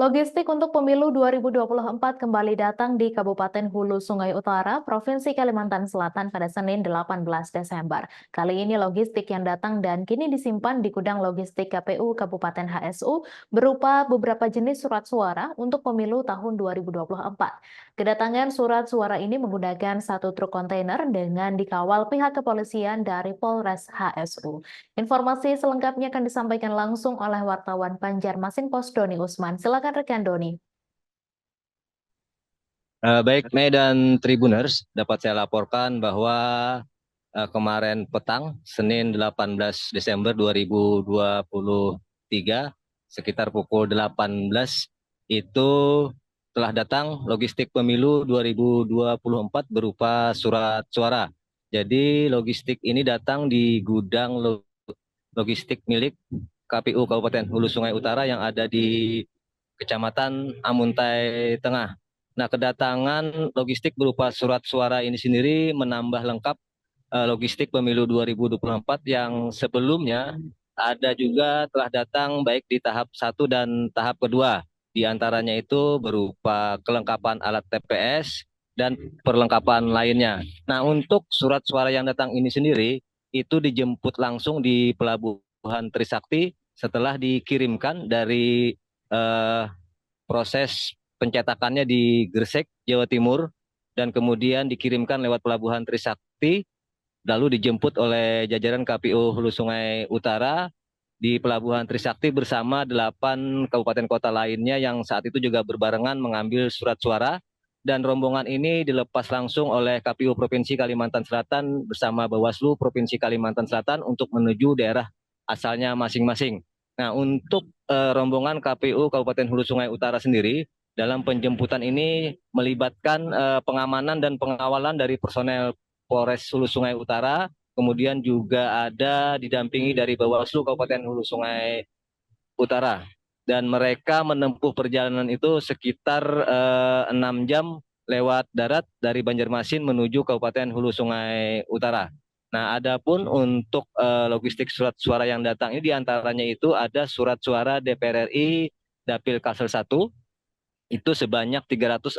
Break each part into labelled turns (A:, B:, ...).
A: Logistik untuk pemilu 2024 kembali datang di Kabupaten Hulu Sungai Utara, Provinsi Kalimantan Selatan pada Senin 18 Desember. Kali ini logistik yang datang dan kini disimpan di gudang logistik KPU Kabupaten HSU berupa beberapa jenis surat suara untuk pemilu tahun 2024. Kedatangan surat suara ini menggunakan satu truk kontainer dengan dikawal pihak kepolisian dari Polres HSU. Informasi selengkapnya akan disampaikan langsung oleh wartawan Banjarmasin Pos Doni Usman. Silakan rekan Doni.
B: Baik, Mei dan Tribuners, dapat saya laporkan bahwa kemarin petang, Senin 18 Desember 2023, sekitar pukul 18, itu telah datang logistik pemilu 2024 berupa surat suara. Jadi logistik ini datang di gudang logistik milik KPU Kabupaten Hulu Sungai Utara yang ada di Kecamatan Amuntai Tengah. Nah, kedatangan logistik berupa surat suara ini sendiri menambah lengkap logistik pemilu 2024 yang sebelumnya ada juga telah datang baik di tahap 1 dan tahap kedua. Di antaranya itu berupa kelengkapan alat TPS dan perlengkapan lainnya. Nah, untuk surat suara yang datang ini sendiri itu dijemput langsung di Pelabuhan Trisakti setelah dikirimkan dari proses pencetakannya di Gresik, Jawa Timur, dan kemudian dikirimkan lewat Pelabuhan Trisakti, lalu dijemput oleh jajaran KPU Hulu Sungai Utara di Pelabuhan Trisakti bersama 8 kabupaten kota lainnya yang saat itu juga berbarengan mengambil surat suara, dan rombongan ini dilepas langsung oleh KPU Provinsi Kalimantan Selatan bersama Bawaslu Provinsi Kalimantan Selatan untuk menuju daerah asalnya masing-masing. Nah, untuk rombongan KPU Kabupaten Hulu Sungai Utara sendiri dalam penjemputan ini melibatkan pengamanan dan pengawalan dari personel Polres Hulu Sungai Utara, kemudian juga ada didampingi dari Bawaslu Kabupaten Hulu Sungai Utara. Dan mereka menempuh perjalanan itu sekitar 6 jam lewat darat dari Banjarmasin menuju Kabupaten Hulu Sungai Utara. Nah, adapun untuk logistik surat suara yang datang ini diantaranya itu ada surat suara DPR RI Dapil Kalsel 1, itu sebanyak 344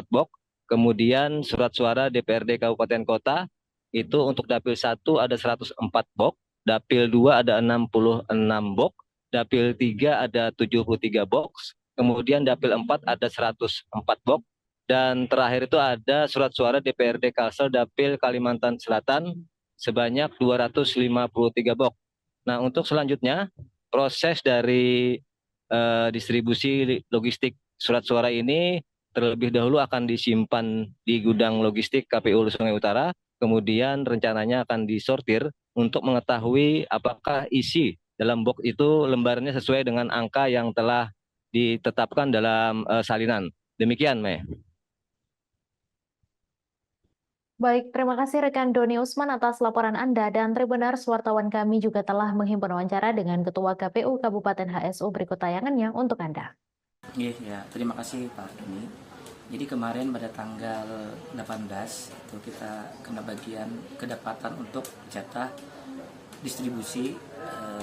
B: box. Kemudian surat suara DPRD Kabupaten Kota, itu untuk Dapil 1 ada 104 box, Dapil 2 ada 66 box, Dapil 3 ada 73 box, kemudian Dapil 4 ada 104 box, dan terakhir itu ada surat suara DPRD Kalsel Dapil Kalimantan Selatan sebanyak 253 box. Nah, untuk selanjutnya proses dari distribusi logistik surat suara ini terlebih dahulu akan disimpan di gudang logistik KPU Hulu Sungai Utara, kemudian rencananya akan disortir untuk mengetahui apakah isi dalam box itu lembarannya sesuai dengan angka yang telah ditetapkan dalam salinan. Demikian, Mei.
A: Baik, terima kasih rekan Doni Usman atas laporan Anda, dan Tribuners, wartawan kami juga telah menghimpun wawancara dengan Ketua KPU Kabupaten HSU. Berikut tayangannya untuk Anda.
C: Ya, terima kasih Pak Doni. Jadi kemarin pada tanggal 18 itu kita kena bagian kedapatan untuk jatah distribusi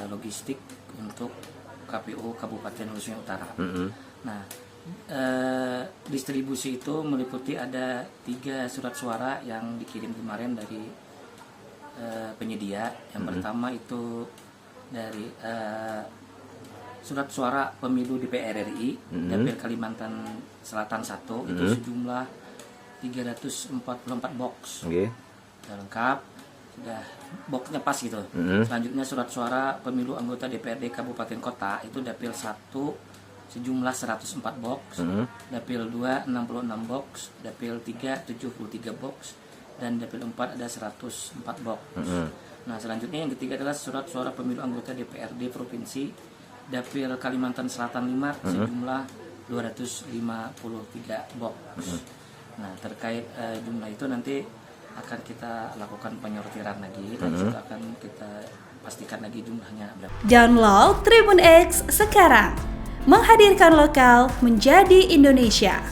C: logistik untuk KPU Kabupaten Hulu Sungai Utara. Nah, distribusi itu meliputi ada 3 surat suara yang dikirim kemarin dari penyedia. Yang pertama itu dari surat suara pemilu DPR RI Dapil Kalimantan Selatan 1, itu sejumlah 344 box. Sudah lengkap, sudah boxnya pas gitu. Selanjutnya surat suara pemilu anggota DPRD Kabupaten Kota, itu Dapil 1 sejumlah 104 box, Dapil 2 66 box, Dapil 3 73 box, dan Dapil 4 ada 104 box. Nah, selanjutnya yang ketiga adalah surat suara pemilu anggota DPRD Provinsi Dapil Kalimantan Selatan 5 sejumlah 253 box. Nah, terkait jumlah itu nanti akan kita lakukan penyortiran lagi, dan itu akan kita pastikan lagi jumlahnya berapa.
D: Download Tribun X sekarang, menghadirkan lokal menjadi Indonesia.